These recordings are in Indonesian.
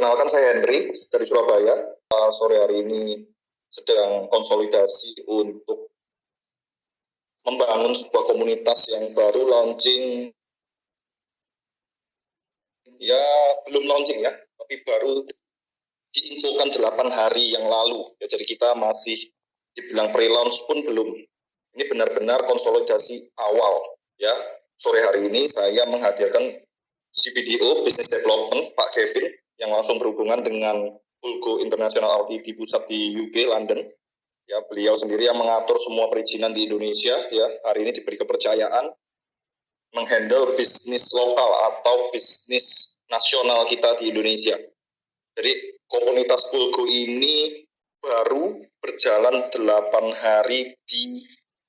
Perkenalkan, saya Henry dari Surabaya. Sore hari ini sedang konsolidasi untuk membangun sebuah komunitas yang baru launching. Ya, belum launching ya, tapi baru diinfokan 8 hari yang lalu. Ya, jadi kita masih dibilang pre-launch pun belum. Ini benar-benar konsolidasi awal. Ya, sore hari ini saya menghadirkan CPDO Business Development Pak Kevin yang langsung berhubungan dengan Pulgo International RTD pusat di UK London. Ya, beliau sendiri yang mengatur semua perizinan di Indonesia. Ya, hari ini diberi kepercayaan menghandle bisnis lokal atau bisnis nasional kita di Indonesia. Jadi komunitas Pulgo ini baru berjalan 8 hari di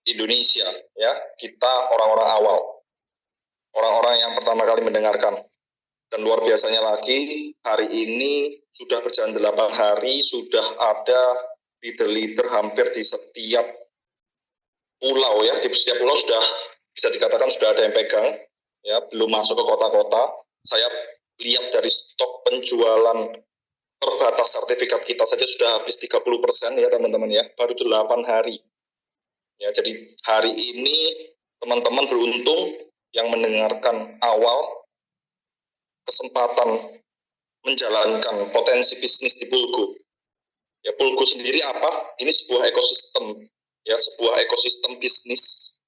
Indonesia. Ya, kita orang-orang awal, orang-orang yang pertama kali mendengarkan. Dan luar biasanya lagi, hari ini sudah berjalan 8 hari, sudah ada leader-leader hampir di setiap pulau ya. Di setiap pulau sudah bisa dikatakan sudah ada yang pegang, ya, belum masuk ke kota-kota. Saya lihat dari stok penjualan terbatas sertifikat kita saja sudah habis 30% ya teman-teman ya, baru 8 hari. Ya, jadi hari ini teman-teman beruntung yang mendengarkan awal kesempatan menjalankan potensi bisnis di Pulgo. Ya, Pulgo sendiri apa? Ini sebuah ekosistem, ya, sebuah ekosistem bisnis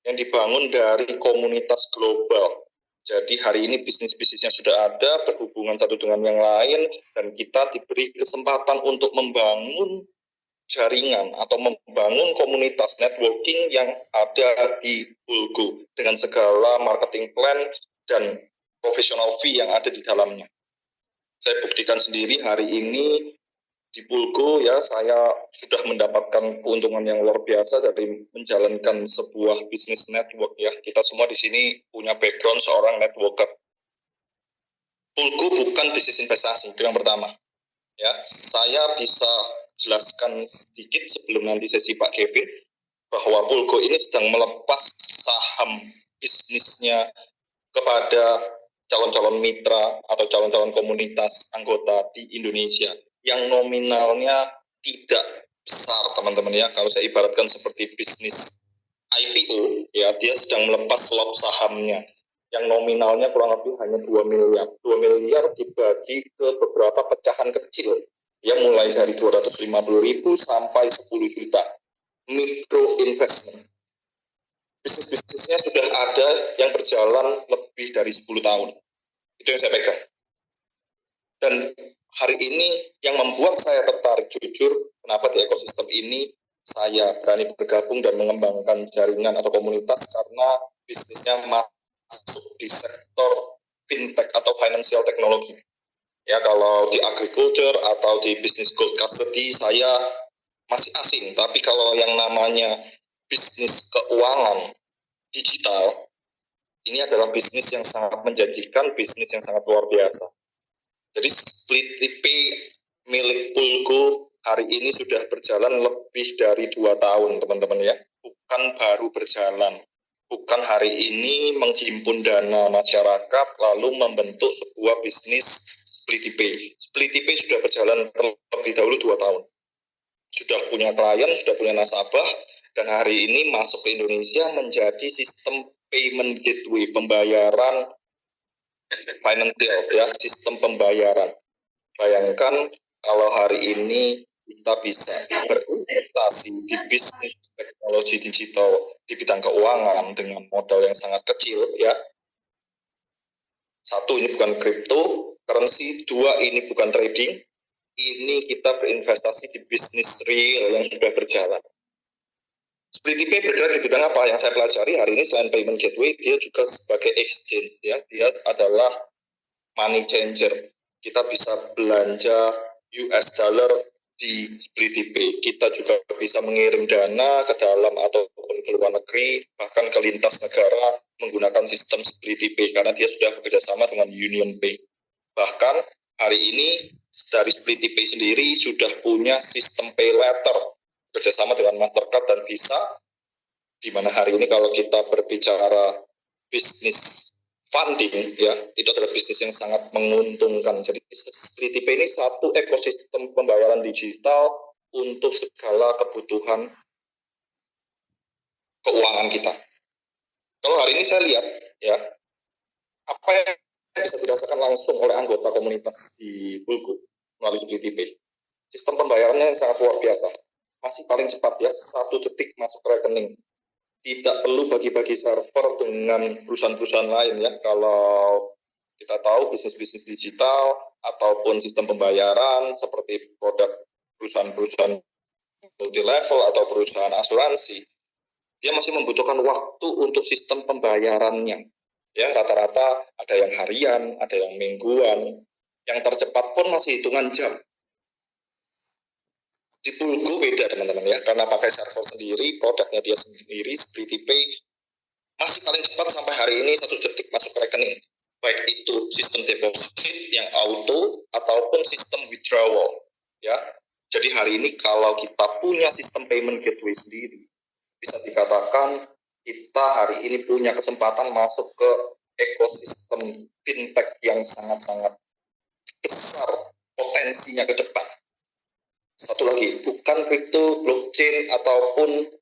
yang dibangun dari komunitas global. Jadi hari ini bisnis-bisnisnya sudah ada, berhubungan satu dengan yang lain, dan kita diberi kesempatan untuk membangun jaringan atau membangun komunitas networking yang ada di Pulgo dengan segala marketing plan dan professional fee yang ada di dalamnya. Saya buktikan sendiri hari ini di Pulgo ya, saya sudah mendapatkan keuntungan yang luar biasa dari menjalankan sebuah bisnis network ya. Kita semua di sini punya background seorang networker. Pulgo bukan bisnis investasi, itu yang pertama. Ya, saya bisa jelaskan sedikit sebelum nanti sesi Pak Kevin bahwa Pulgo ini sedang melepas saham bisnisnya kepada calon-calon mitra atau calon-calon komunitas anggota di Indonesia yang nominalnya tidak besar, teman-teman ya. Kalau saya ibaratkan seperti bisnis IPO ya, dia sedang melepas lot sahamnya yang nominalnya kurang lebih hanya 2 miliar. 2 miliar dibagi ke beberapa pecahan kecil ya, mulai dari 250.000 sampai 10 juta micro investment. Bisnis-bisnisnya sudah ada yang berjalan lebih dari 10 tahun. Itu yang saya pegang. Dan hari ini yang membuat saya tertarik jujur, kenapa di ekosistem ini saya berani bergabung dan mengembangkan jaringan atau komunitas, karena bisnisnya masuk di sektor fintech atau financial technology. Ya, kalau di agriculture atau di bisnis gold custody saya masih asing, tapi kalau yang namanya bisnis keuangan digital, ini adalah bisnis yang sangat menjanjikan, bisnis yang sangat luar biasa. Jadi SplitTP milik Pulgo hari ini sudah berjalan lebih dari 2 tahun, teman-teman ya. Bukan baru berjalan. Bukan hari ini menghimpun dana masyarakat lalu membentuk sebuah bisnis SplitTP. SplitTP sudah berjalan terlebih dahulu 2 tahun. Sudah punya klien, sudah punya nasabah, dan hari ini masuk ke Indonesia menjadi sistem payment gateway, pembayaran financial ya, sistem pembayaran. Bayangkan kalau hari ini kita bisa berinvestasi di bisnis teknologi digital di bidang keuangan dengan modal yang sangat kecil ya. 1, ini bukan cryptocurrency, 2, ini bukan trading, ini kita berinvestasi di bisnis real yang sudah berjalan. SplitTP bergerak di bidang apa? Yang saya pelajari hari ini selain payment gateway, dia juga sebagai exchange ya. Dia adalah money changer. Kita bisa belanja US dollar di SplitTP. Kita juga bisa mengirim dana ke dalam ataupun ke luar negeri, bahkan ke lintas negara menggunakan sistem SplitTP karena dia sudah bekerjasama dengan UnionPay. Bahkan hari ini dari SplitTP sendiri sudah punya sistem pay later bekerjasama dengan Mastercard dan Visa, di mana hari ini kalau kita berbicara bisnis funding, ya, itu adalah bisnis yang sangat menguntungkan. Jadi SkryTP ini satu ekosistem pembayaran digital untuk segala kebutuhan keuangan kita. Kalau hari ini saya lihat, ya, apa yang bisa dirasakan langsung oleh anggota komunitas di Bulgo melalui SkryTP. Sistem pembayarannya yang sangat luar biasa. Masih paling cepat, ya, 1 detik masuk ke rekening. Tidak perlu bagi-bagi server dengan perusahaan-perusahaan lain, ya. Kalau kita tahu bisnis-bisnis digital ataupun sistem pembayaran seperti produk perusahaan-perusahaan multi level atau perusahaan asuransi, dia masih membutuhkan waktu untuk sistem pembayarannya. Ya, rata-rata ada yang harian, ada yang mingguan, yang tercepat pun masih hitungan jam. Di Bulgo beda teman-teman, ya, karena pakai server sendiri, produknya dia sendiri, SkryTP masih paling cepat sampai hari ini 1 detik masuk ke rekening. Baik itu sistem deposit yang auto ataupun sistem withdrawal, ya. Jadi hari ini kalau kita punya sistem payment gateway sendiri, bisa dikatakan kita hari ini punya kesempatan masuk ke ekosistem fintech yang sangat-sangat besar potensinya ke depan. Satu lagi, bukan crypto, blockchain, ataupun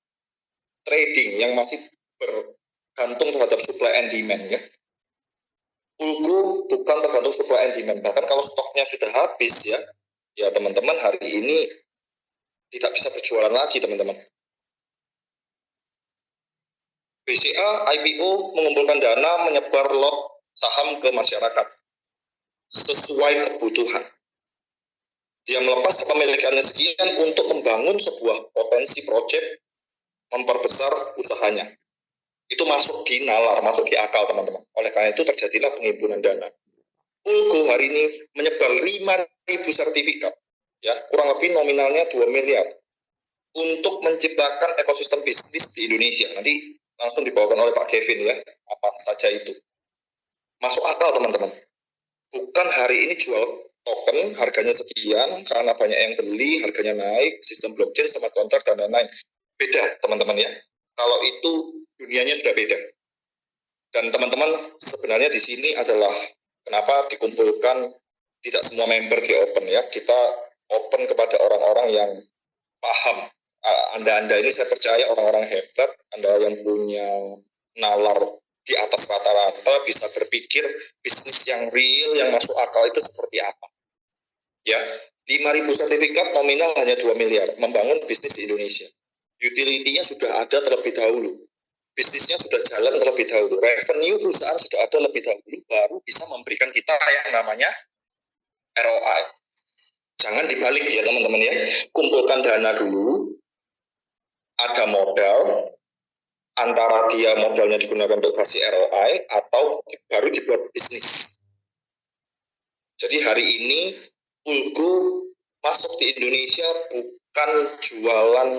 trading yang masih bergantung terhadap supply and demand, ya. Bulgo bukan tergantung supply and demand. Bahkan kalau stoknya sudah habis, ya teman-teman hari ini tidak bisa berjualan lagi, teman-teman. BCA IPO mengumpulkan dana, menyebar lot saham ke masyarakat sesuai kebutuhan. Dia melepas kepemilikannya sekian untuk membangun sebuah potensi proyek, memperbesar usahanya. Itu masuk di nalar, masuk di akal, teman-teman. Oleh karena itu terjadilah penghimpunan dana. Bulgo hari ini menyebar 5.000 sertifikat, ya, kurang lebih nominalnya 2 miliar untuk menciptakan ekosistem bisnis di Indonesia. Nanti langsung dibawakan oleh Pak Kevin, ya, apa saja itu. Masuk akal, teman-teman. Bukan hari ini jual token harganya sekian karena banyak yang beli, harganya naik, sistem blockchain sama kontrak dan lain-lain. Beda, teman-teman, ya. Kalau itu dunianya sudah beda. Dan teman-teman, sebenarnya di sini adalah kenapa dikumpulkan tidak semua member di open, ya. Kita open kepada orang-orang yang paham. Anda ini saya percaya orang-orang hebat, Anda yang punya nalar di atas rata-rata, bisa berpikir bisnis yang real, yang masuk akal itu seperti apa. Ya, 5.000 sertifikat nominal hanya 2 miliar, membangun bisnis di Indonesia. Utility-nya sudah ada terlebih dahulu. Bisnisnya sudah jalan terlebih dahulu. Revenue perusahaan sudah ada lebih dahulu, baru bisa memberikan kita yang namanya ROI. Jangan dibalik, ya teman-teman, ya. Kumpulkan dana dulu, ada modal, antara dia modalnya digunakan untuk kasih ROI atau baru dibuat bisnis. Jadi hari ini Bulgo masuk di Indonesia bukan jualan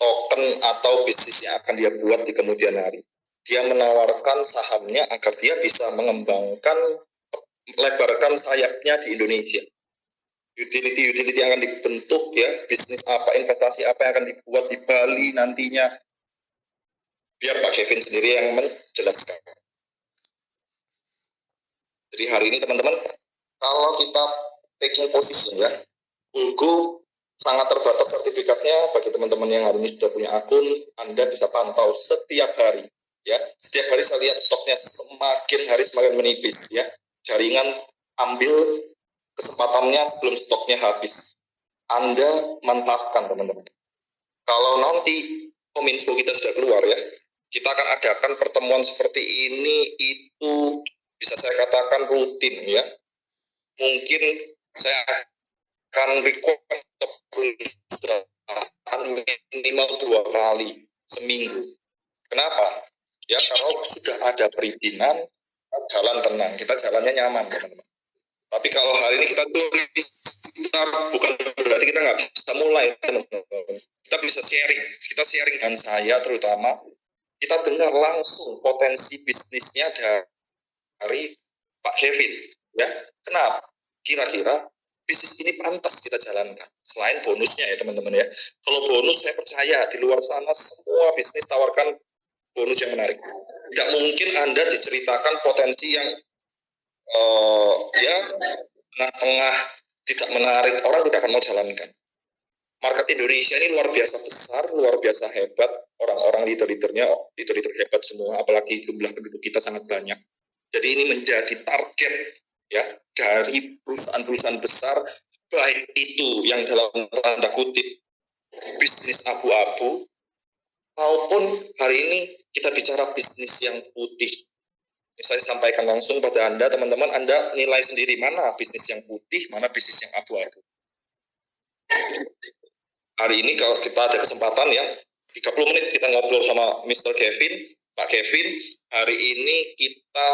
token atau bisnis yang akan dia buat di kemudian hari. Dia menawarkan sahamnya agar dia bisa mengembangkan, lebarkan sayapnya di Indonesia. Utility yang akan dibentuk, ya, bisnis apa, investasi apa yang akan dibuat di Bali nantinya. Biar Pak Kevin sendiri yang menjelaskan. Jadi hari ini teman-teman, kalau kita taking position, ya, Bulgo sangat terbatas sertifikatnya. Bagi teman-teman yang hari ini sudah punya akun, Anda bisa pantau setiap hari, ya. Setiap hari saya lihat stoknya semakin hari semakin menipis, ya. Jaringan ambil kesempatannya sebelum stoknya habis. Anda manfaatkan, teman-teman. Kalau nanti Kominfo kita sudah keluar, ya, kita akan adakan pertemuan seperti ini, itu bisa saya katakan rutin, ya. Mungkin saya akan request minimal 2 kali seminggu. Kenapa? Ya, kalau sudah ada perizinan, jalan tenang, kita jalannya nyaman, teman-teman. Tapi kalau hari ini kita tulis, bukan berarti kita nggak bisa mulai, teman-teman. Kita bisa sharing, dan saya terutama, kita dengar langsung potensi bisnisnya dari Pak Kevin, ya. Kenapa? Kira-kira bisnis ini pantas kita jalankan. Selain bonusnya, ya teman-teman, ya. Kalau bonus saya percaya di luar sana semua bisnis tawarkan bonus yang menarik. Tidak mungkin Anda diceritakan potensi yang ya tengah-tengah tidak menarik, orang tidak akan mau jalankan. Market Indonesia ini luar biasa besar, luar biasa hebat, orang-orang leader-leadernya leader-leader hebat semua, apalagi jumlah penduduk kita sangat banyak. Jadi ini menjadi target ya dari perusahaan-perusahaan besar, baik itu yang dalam tanda kutip bisnis abu-abu, maupun hari ini kita bicara bisnis yang putih. Saya sampaikan langsung pada Anda, teman-teman, Anda nilai sendiri mana bisnis yang putih, mana bisnis yang abu-abu. Hari ini kalau kita ada kesempatan ya, 30 menit kita ngobrol sama Mr. Kevin, Pak Kevin, hari ini kita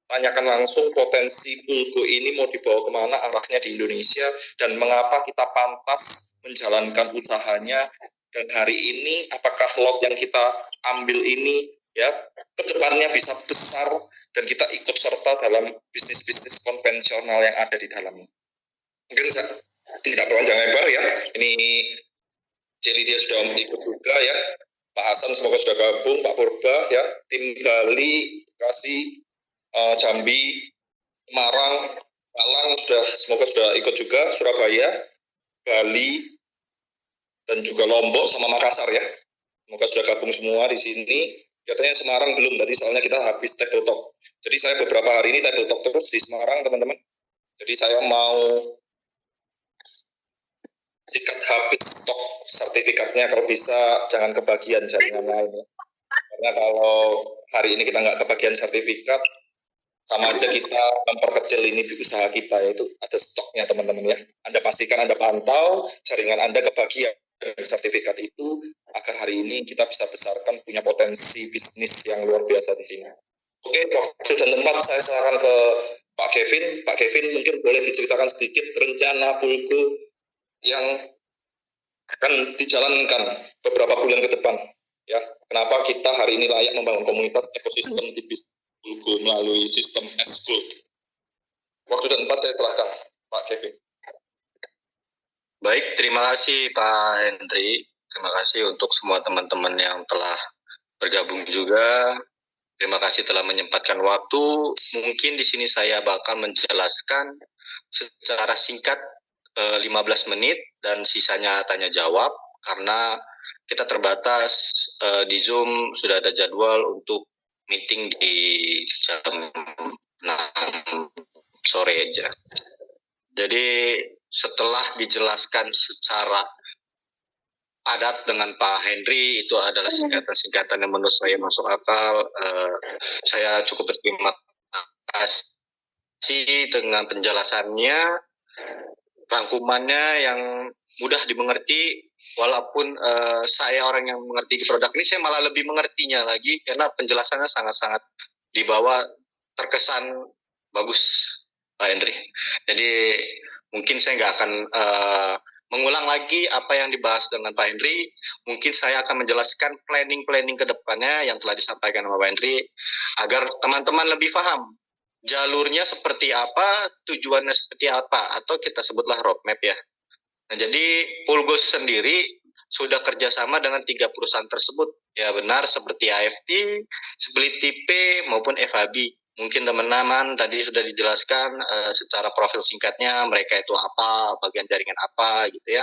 tanyakan langsung potensi Pulgo ini mau dibawa kemana arahnya di Indonesia, dan mengapa kita pantas menjalankan usahanya, dan hari ini apakah lot yang kita ambil ini ya kedepannya bisa besar, dan kita ikut serta dalam bisnis-bisnis konvensional yang ada di dalamnya. Mungkin saya tidak panjang lebar ya, ini Celi dia sudah ikut juga ya, Pak Hasan semoga sudah gabung, Pak Purba ya, tim Bali, Bekasi, Jambi, Semarang, Malang semoga sudah ikut juga, Surabaya, Bali, dan juga Lombok sama Makassar ya, semoga sudah gabung semua di sini. Katanya Semarang belum, tadi soalnya kita habis table talk. Jadi saya beberapa hari ini table talk terus di Semarang teman-teman. Jadi saya mau sikat habis stok sertifikatnya, kalau bisa jangan kebagian jaringan lain ya. Karena kalau hari ini kita nggak kebagian sertifikat, sama aja kita memperkecil ini di usaha kita, yaitu ada stoknya teman-teman ya. Anda pastikan Anda pantau jaringan Anda kebagian sertifikat itu, agar hari ini kita bisa besarkan punya potensi bisnis yang luar biasa di sini. Oke, waktu dan tempat saya serahkan ke Pak Kevin. Pak Kevin mungkin boleh diceritakan sedikit rencana Pulgo yang akan dijalankan beberapa bulan ke depan ya. Kenapa kita hari ini layak membangun komunitas ekosistem di Pulgo melalui sistem S-Gold. Waktu dan tempat saya serahkan Pak Kevin. Baik, terima kasih Pak Hendri. Terima kasih untuk semua teman-teman yang telah bergabung juga. Terima kasih telah menyempatkan waktu. Mungkin di sini saya bakal menjelaskan secara singkat 15 menit dan sisanya tanya jawab, karena kita terbatas di Zoom sudah ada jadwal untuk meeting di jam 6 sore aja. Jadi setelah dijelaskan secara padat dengan Pak Hendri, itu adalah singkatan-singkatan yang menurut saya masuk akal. Saya cukup berterima kasih dengan penjelasannya, rangkumannya yang mudah dimengerti. Walaupun saya orang yang mengerti di produk ini, saya malah lebih mengertinya lagi karena penjelasannya sangat-sangat di bawah, terkesan bagus Pak Hendri. Jadi mungkin saya nggak akan mengulang lagi apa yang dibahas dengan Pak Hendri. Mungkin saya akan menjelaskan planning ke depannya yang telah disampaikan sama Pak Hendri, agar teman-teman lebih paham jalurnya seperti apa, tujuannya seperti apa, atau kita sebutlah roadmap ya. Nah, jadi Pulgo sendiri sudah kerjasama dengan 3 perusahaan tersebut. Ya benar, seperti AFT, Split TP, maupun FAB. Mungkin teman-teman tadi sudah dijelaskan secara profil singkatnya, mereka itu apa, bagian jaringan apa gitu ya.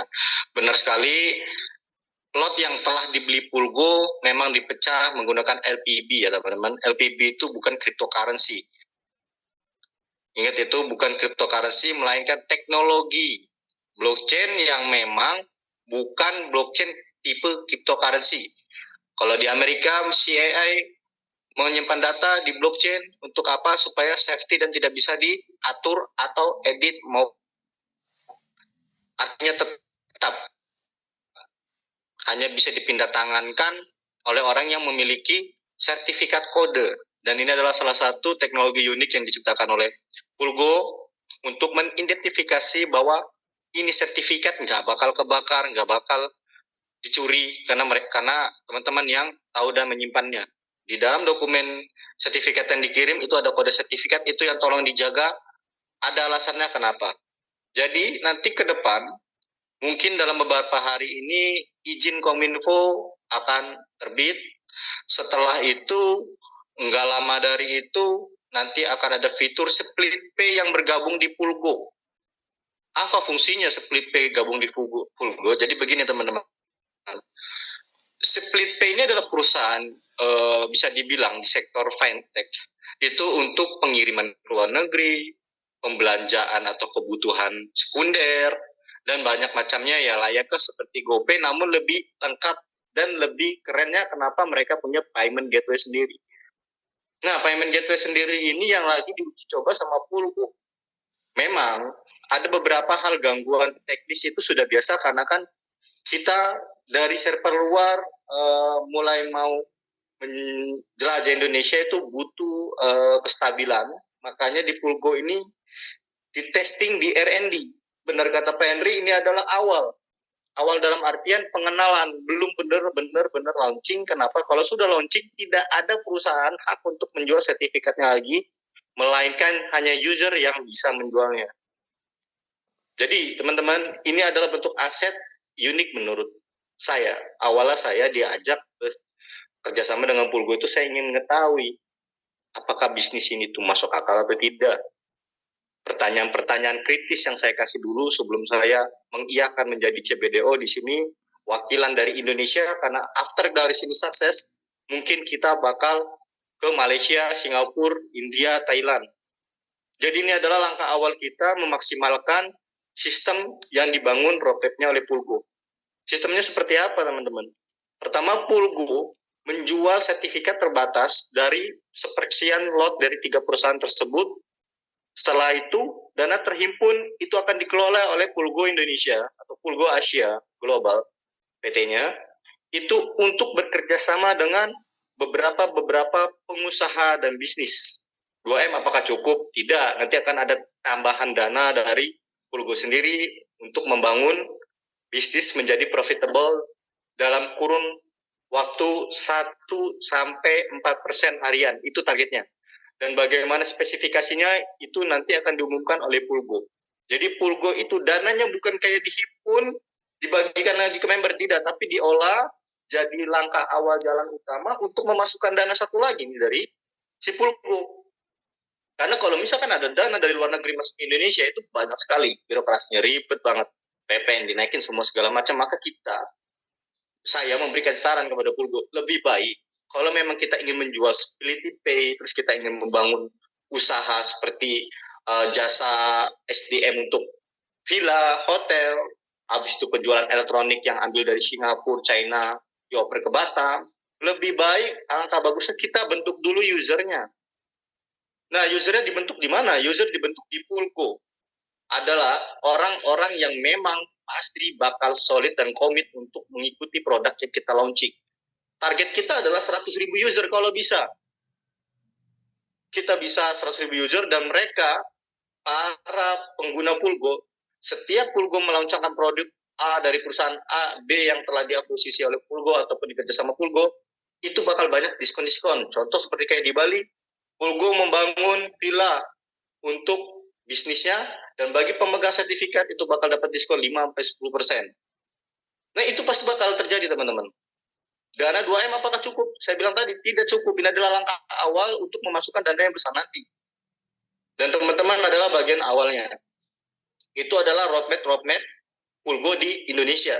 Benar sekali, lot yang telah dibeli Pulgo memang dipecah menggunakan LPB ya teman-teman. LPB itu bukan cryptocurrency. Ingat, itu bukan cryptocurrency, melainkan teknologi blockchain yang memang bukan blockchain tipe cryptocurrency. Kalau di Amerika, CIA menyimpan data di blockchain untuk apa? Supaya safety dan tidak bisa diatur atau edit, mau artinya tetap hanya bisa dipindah tangankan oleh orang yang memiliki sertifikat kode. Dan ini adalah salah satu teknologi unik yang diciptakan oleh Pulgo untuk mengidentifikasi bahwa ini sertifikat nggak bakal kebakar, nggak bakal dicuri, karena teman-teman yang tahu dan menyimpannya. Di dalam dokumen sertifikat yang dikirim itu ada kode sertifikat, itu yang tolong dijaga. Ada alasannya kenapa. Jadi nanti ke depan, mungkin dalam beberapa hari ini izin Kominfo akan terbit. Setelah itu nggak lama dari itu nanti akan ada fitur split pay yang bergabung di Pulgo. Apa fungsinya split pay gabung di Pulgo? Jadi begini teman-teman, split pay ini adalah perusahaan bisa dibilang di sektor fintech itu untuk pengiriman ke luar negeri, pembelanjaan atau kebutuhan sekunder, dan banyak macamnya ya layaknya seperti GoPay, namun lebih lengkap dan lebih kerennya kenapa mereka punya payment gateway sendiri. Nah, payment gateway sendiri ini yang lagi diuji coba sama Pulgo. Memang ada beberapa hal gangguan teknis itu sudah biasa karena kan kita dari server luar mulai mau menjelajah Indonesia itu butuh kestabilan. Makanya di Pulgo ini di testing di R&D. Benar kata Pak Henry, ini adalah awal. Awal dalam artian pengenalan, belum benar-benar launching. Kenapa? Kalau sudah launching, tidak ada perusahaan hak untuk menjual sertifikatnya lagi, melainkan hanya user yang bisa menjualnya. Jadi, teman-teman, ini adalah bentuk aset unik menurut saya. Awalnya saya diajak kerjasama dengan Pulgo itu saya ingin mengetahui apakah bisnis ini tuh masuk akal atau tidak. Pertanyaan-pertanyaan kritis yang saya kasih dulu sebelum saya mengiyakan menjadi CBDO di sini, wakilan dari Indonesia, karena after dari sini sukses, mungkin kita bakal ke Malaysia, Singapura, India, Thailand. Jadi ini adalah langkah awal kita memaksimalkan sistem yang dibangun roadmap-nya oleh Pulgo. Sistemnya seperti apa, teman-teman? Pertama, Pulgo menjual sertifikat terbatas dari sepersekian lot dari 3 perusahaan tersebut. Setelah itu, dana terhimpun itu akan dikelola oleh Pulgo Indonesia atau Pulgo Asia Global, PT-nya, itu untuk bekerja sama dengan beberapa pengusaha dan bisnis. 2M apakah cukup? Tidak. Nanti akan ada tambahan dana dari Pulgo sendiri untuk membangun bisnis menjadi profitable dalam kurun waktu 1-4% harian. Itu targetnya. Dan bagaimana spesifikasinya itu nanti akan diumumkan oleh Pulgo. Jadi Pulgo itu dananya bukan kayak dihimpun, dibagikan lagi ke member, tidak, tapi diolah jadi langkah awal jalan utama untuk memasukkan dana satu lagi nih dari si Pulgo. Karena kalau misalkan ada dana dari luar negeri masuk ke Indonesia itu banyak sekali, birokrasinya ribet banget, PPN dinaikin semua segala macam, maka saya memberikan saran kepada Pulgo, lebih baik kalau memang kita ingin menjual split pay, terus kita ingin membangun usaha seperti jasa SDM untuk villa, hotel, habis itu penjualan elektronik yang ambil dari Singapura, China, dioper ke Batam, lebih baik, alangkah bagusnya kita bentuk dulu usernya. Nah, usernya dibentuk di mana? User dibentuk di Pulgo. Adalah orang-orang yang memang pasti bakal solid dan komit untuk mengikuti produk yang kita launching. Target kita adalah 100.000 user kalau bisa. Kita bisa 100.000 user dan mereka, para pengguna Pulgo, setiap Pulgo melaunchingkan produk A dari perusahaan A, B yang telah diakuisisi oleh Pulgo ataupun dikerjasama Pulgo, itu bakal banyak diskon-diskon. Contoh seperti kayak di Bali, Pulgo membangun villa untuk bisnisnya, dan bagi pemegang sertifikat itu bakal dapat diskon 5-10%. Nah, itu pasti bakal terjadi, teman-teman. Dana 2M apakah cukup? Saya bilang tadi, tidak cukup. Ini adalah langkah awal untuk memasukkan dana yang besar nanti. Dan teman-teman adalah bagian awalnya. Itu adalah roadmap Pulgo di Indonesia.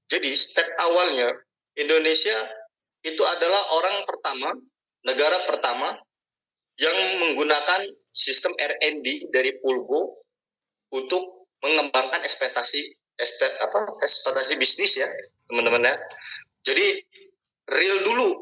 Jadi, step awalnya, Indonesia itu adalah orang pertama, negara pertama, yang menggunakan sistem R&D dari Pulgo untuk mengembangkan ekspektasi bisnis ya, teman-teman ya. Jadi real dulu,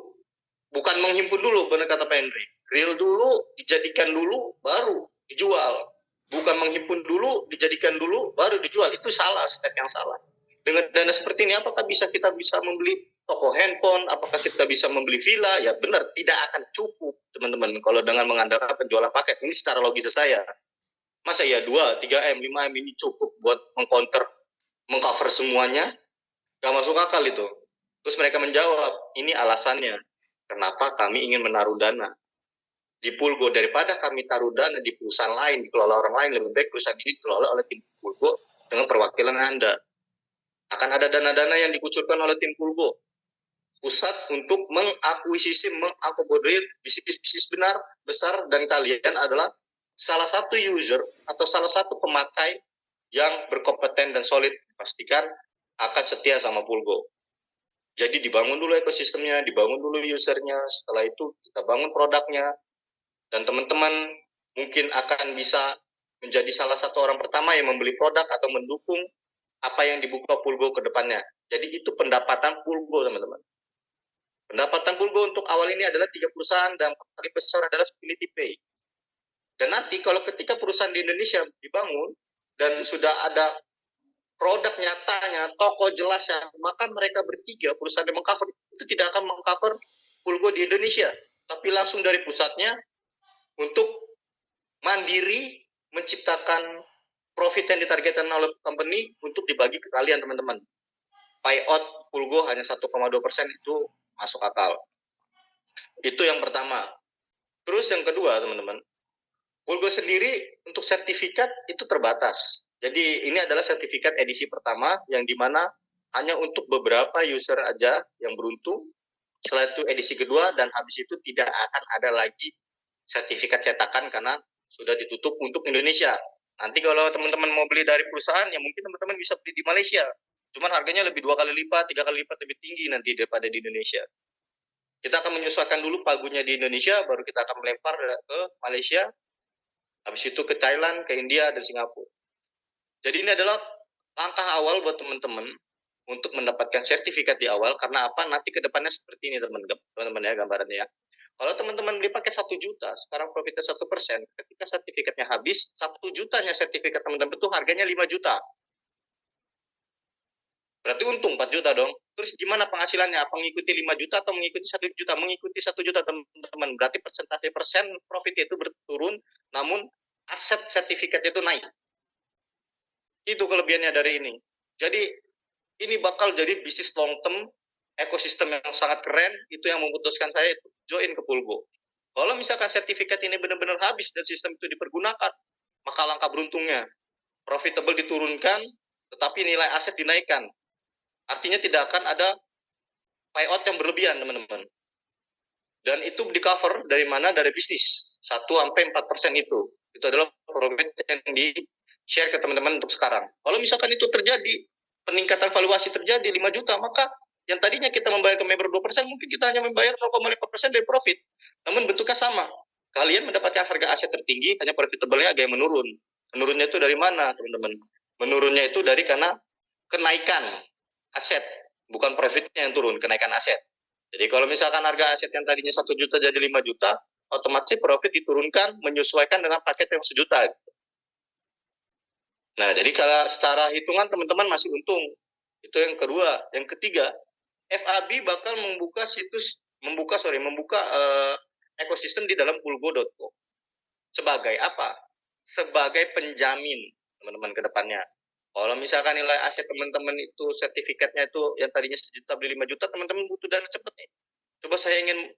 bukan menghimpun dulu, benar kata Pak Henry. Real dulu, dijadikan dulu, baru dijual. Bukan menghimpun dulu, dijadikan dulu, baru dijual. Itu salah, step yang salah. Dengan dana seperti ini, apakah kita bisa membeli toko handphone? Apakah kita bisa membeli villa? Ya benar, tidak akan cukup, teman-teman. Kalau dengan mengandalkan penjualan paket, ini secara logis saya. Masa ya 2, 3M, 5M ini cukup buat mengcover semuanya? Gak masuk akal itu. Terus mereka menjawab, ini alasannya. Kenapa kami ingin menaruh dana di Pulgo, daripada kami taruh dana di perusahaan lain, dikelola orang lain, lebih baik perusahaan ini dikelola oleh tim Pulgo dengan perwakilan Anda. Akan ada dana-dana yang dikucurkan oleh tim Pulgo. pusat untuk mengakuisisi, mengakomodir bisnis-bisnis besar, dan kalian adalah salah satu user atau salah satu pemakai yang berkompeten dan solid, pastikan akan setia sama Pulgo. Jadi dibangun dulu ekosistemnya, dibangun dulu usernya, setelah itu kita bangun produknya, dan teman-teman mungkin akan bisa menjadi salah satu orang pertama yang membeli produk atau mendukung apa yang dibuka Pulgo ke depannya. Jadi itu pendapatan Pulgo, teman-teman. Pendapatan Pulgo untuk awal ini adalah 3 perusahaan dan paling besar adalah Spinity Pay. Dan nanti kalau ketika perusahaan di Indonesia dibangun dan sudah ada produk nyatanya, toko jelasnya, maka mereka bertiga perusahaan yang mengcover itu tidak akan mengcover Pulgo di Indonesia, tapi langsung dari pusatnya untuk mandiri menciptakan profit yang ditargetkan oleh company untuk dibagi ke kalian, teman-teman. Payout Pulgo hanya 1,2% itu masuk akal. Itu yang pertama. Terus yang kedua, teman-teman, Pulgo sendiri untuk sertifikat itu terbatas. Jadi ini adalah sertifikat edisi pertama yang dimana hanya untuk beberapa user aja yang beruntung. Setelah itu edisi kedua, dan habis itu tidak akan ada lagi sertifikat cetakan karena sudah ditutup untuk Indonesia. Nanti kalau teman-teman mau beli dari perusahaan, ya mungkin teman-teman bisa beli di Malaysia. Cuman harganya lebih 2 kali lipat, 3 kali lipat lebih tinggi nanti daripada di Indonesia. Kita akan menyesuaikan dulu pagunya di Indonesia, baru kita akan melempar ke Malaysia, habis itu ke Thailand, ke India, dan Singapura. Jadi ini adalah langkah awal buat teman-teman untuk mendapatkan sertifikat di awal. Karena apa? Nanti ke depannya seperti ini, teman-teman ya, gambarannya ya. Kalau teman-teman beli pakai 1 juta, sekarang profitnya 1%, ketika sertifikatnya habis, 1 jutanya sertifikat teman-teman itu harganya 5 juta. Berarti untung 4 juta dong. Terus gimana penghasilannya? Apa mengikuti 5 juta atau mengikuti 1 juta? Mengikuti 1 juta, teman-teman. Berarti persentase persen profitnya itu berturun, namun aset sertifikat itu naik. Itu kelebihannya dari ini. Jadi ini bakal jadi bisnis long term, ekosistem yang sangat keren. Itu yang memutuskan saya itu join ke Pulgo. Kalau misalkan sertifikat ini benar-benar habis dan sistem itu dipergunakan, maka langkah beruntungnya profitable diturunkan, tetapi nilai aset dinaikkan. Artinya tidak akan ada payout yang berlebihan, teman-teman. Dan itu di cover dari mana? Dari bisnis. 1-4% itu. Itu adalah profit yang di share ke teman-teman untuk sekarang. Kalau misalkan itu terjadi, peningkatan valuasi terjadi 5 juta, maka yang tadinya kita membayar ke member 2%, mungkin kita hanya membayar 0,5% dari profit. Namun bentuknya sama. Kalian mendapatkan harga aset tertinggi, hanya profitable-nya agak menurun. Menurunnya itu dari mana, teman-teman? Menurunnya itu dari karena kenaikan aset, bukan profitnya yang turun, kenaikan aset. Jadi kalau misalkan harga aset yang tadinya 1 juta jadi 5 juta, otomatis profit diturunkan menyesuaikan dengan paket yang 1 juta. Nah, jadi kalau secara hitungan teman-teman masih untung. Itu yang kedua. Yang ketiga, FAB bakal membuka ekosistem di dalam pulgo.co. Sebagai apa? Sebagai penjamin teman-teman ke depannya. Kalau misalkan nilai aset teman-teman itu sertifikatnya itu yang tadinya 1 juta beli 5 juta, teman-teman butuh dana cepat nih. Coba saya ingin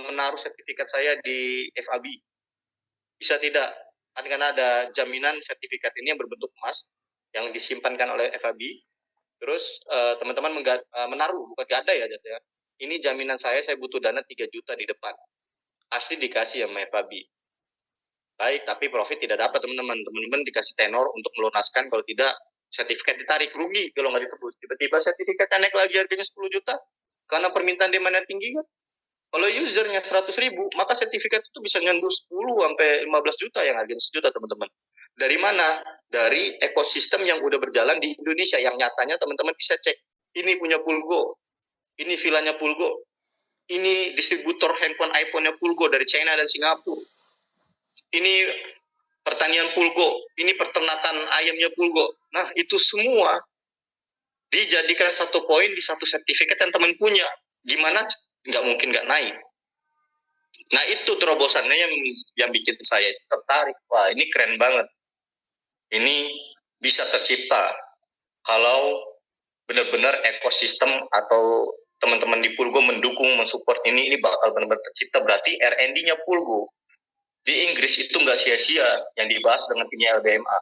menaruh sertifikat saya di FAB. Bisa tidak? Karena ada jaminan sertifikat ini yang berbentuk emas yang disimpankan oleh FAB. Terus teman-teman menaruh, bukan gadai ya, ya. Ini jaminan saya butuh dana 3 juta di depan. Pasti dikasih sama FAB. Baik, tapi profit tidak dapat, teman-teman. Teman-teman dikasih tenor untuk melunaskan, kalau tidak sertifikat ditarik, rugi kalau nggak ditebus. Tiba-tiba sertifikatnya naik lagi harganya 10 juta karena permintaan demand tinggi kan. Kalau usernya 100.000, maka sertifikat itu bisa nyentuh 10-15 juta yang harganya 1 juta, teman-teman. Dari mana? Dari ekosistem yang udah berjalan di Indonesia, yang nyatanya teman-teman bisa cek. Ini punya Pulgo, ini vilanya Pulgo, ini distributor handphone iPhone-nya Pulgo dari China dan Singapura. Ini pertanian Pulgo, ini peternakan ayamnya Pulgo. Nah, itu semua dijadikan satu poin di satu sertifikat yang teman punya. Gimana? Nggak mungkin nggak naik. Nah, itu terobosannya yang bikin saya tertarik. Wah, ini keren banget. Ini bisa tercipta kalau benar-benar ekosistem atau teman-teman di Pulgo mendukung, mensupport ini bakal benar-benar tercipta. Berarti R&D-nya Pulgo di Inggris itu nggak sia-sia yang dibahas dengan timnya LBMA.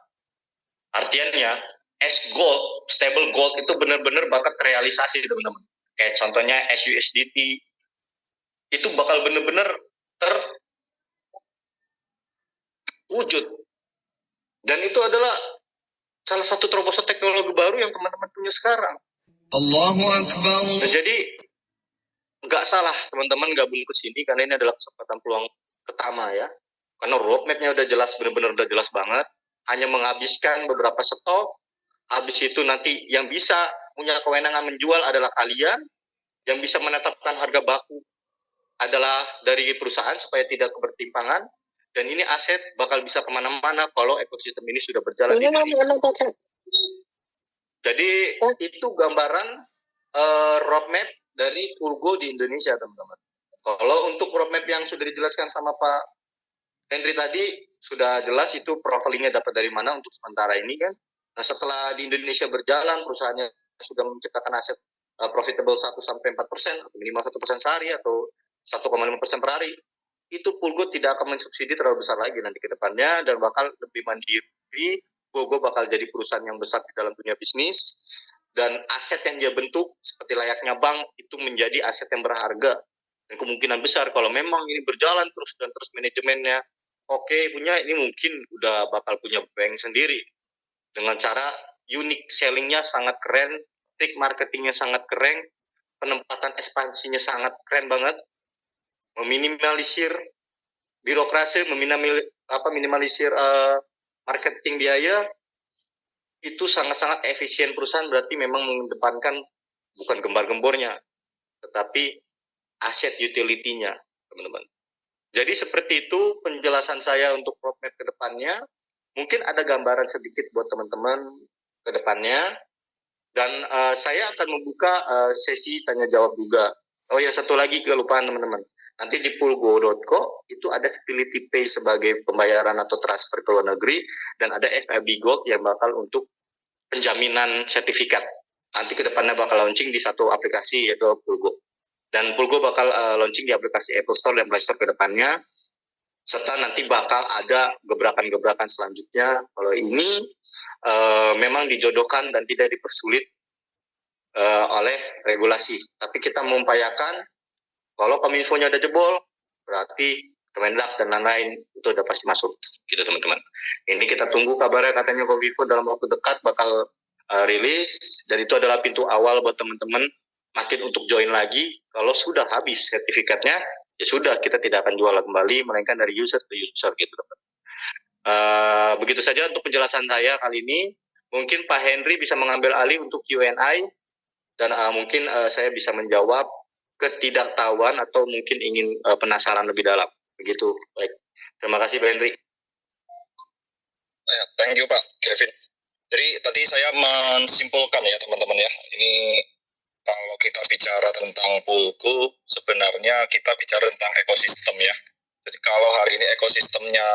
Artinya, S-Gold, stable gold itu benar-benar bakal realisasi, teman-teman. kayak contohnya SUSDT, itu bakal bener-bener terwujud. Dan itu adalah salah satu terobosan teknologi baru yang teman-teman punya sekarang. Allahu Akbar. Nah, jadi nggak salah teman-teman gabung ke sini karena ini adalah kesempatan peluang pertama ya. Karena roadmap-nya udah jelas, benar-benar udah jelas banget. Hanya menghabiskan beberapa stok. Habis itu nanti yang bisa punya kewenangan menjual adalah kalian. Yang bisa menetapkan harga baku adalah dari perusahaan supaya tidak kebertimpangan. Dan ini aset bakal bisa kemana-mana kalau ekosistem ini sudah berjalan di Indonesia. Jadi itu gambaran roadmap dari Pulgo di Indonesia, teman-teman. Kalau untuk roadmap yang sudah dijelaskan sama Pak Henry tadi, sudah jelas itu profilingnya dapat dari mana untuk sementara ini kan. Nah, setelah di Indonesia berjalan, perusahaannya sudah menciptakan aset profitable 1-4% atau minimal 1% sehari atau 1,5% per hari, itu Pulgo tidak akan mensubsidi terlalu besar lagi nanti ke depannya dan bakal lebih mandiri. Pulgo bakal jadi perusahaan yang besar di dalam dunia bisnis dan aset yang dia bentuk seperti layaknya bank itu menjadi aset yang berharga dan kemungkinan besar kalau memang ini berjalan terus dan terus manajemennya oke punya, ini mungkin udah bakal punya bank sendiri dengan cara unik, sellingnya sangat keren, trik marketingnya sangat keren, penempatan ekspansinya sangat keren banget, meminimalisir birokrasi, minimalisir marketing biaya, itu sangat-sangat efisien perusahaan. Berarti memang mengedepankan bukan gembar-gembornya, tetapi aset utility-nya, teman-teman. Jadi seperti itu penjelasan saya untuk roadmap ke depannya. Mungkin ada gambaran sedikit buat teman-teman ke depannya. Dan saya akan membuka sesi tanya jawab juga. Oh ya, satu lagi kelupaan teman-teman. Nanti di pulgo.co itu ada Stability Pay sebagai pembayaran atau transfer ke luar negeri dan ada FIB Gold yang bakal untuk penjaminan sertifikat. Nanti ke depannya bakal launching di satu aplikasi yaitu Pulgo. Dan Pulgo bakal launching di aplikasi Apple Store dan Play Store ke depannya. Serta nanti bakal ada gebrakan-gebrakan selanjutnya. Kalau ini memang dijodohkan dan tidak dipersulit oleh regulasi. Tapi kita mengupayakan kalau Kominfo-nya ada jebol, berarti Kemendak dan lain-lain itu udah pasti masuk, gitu teman-teman. Ini kita tunggu kabarnya, katanya Kominfo dalam waktu dekat bakal rilis, dan itu adalah pintu awal buat teman-teman makin untuk join lagi. Kalau sudah habis sertifikatnya, ya sudah, kita tidak akan jual kembali, melainkan dari user ke user, gitu teman-teman. Begitu saja untuk penjelasan saya kali ini. Mungkin Pak Henry bisa mengambil alih untuk Q&A. Dan mungkin saya bisa menjawab ketidaktahuan atau mungkin ingin penasaran lebih dalam. Begitu. Baik. Terima kasih Pak Henry. Thank you Pak Kevin. Jadi tadi saya menyimpulkan ya teman-teman ya. Ini kalau kita bicara tentang Pulgo, sebenarnya kita bicara tentang ekosistem ya. Jadi kalau hari ini ekosistemnya